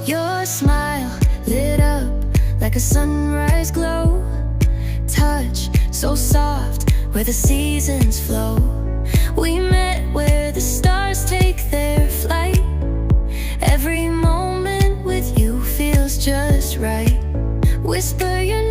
Your smile lit up like a sunrise glow. Touch so soft where the seasons flow. We met where the stars take their flight. Every moment with you feels just right. Whisper your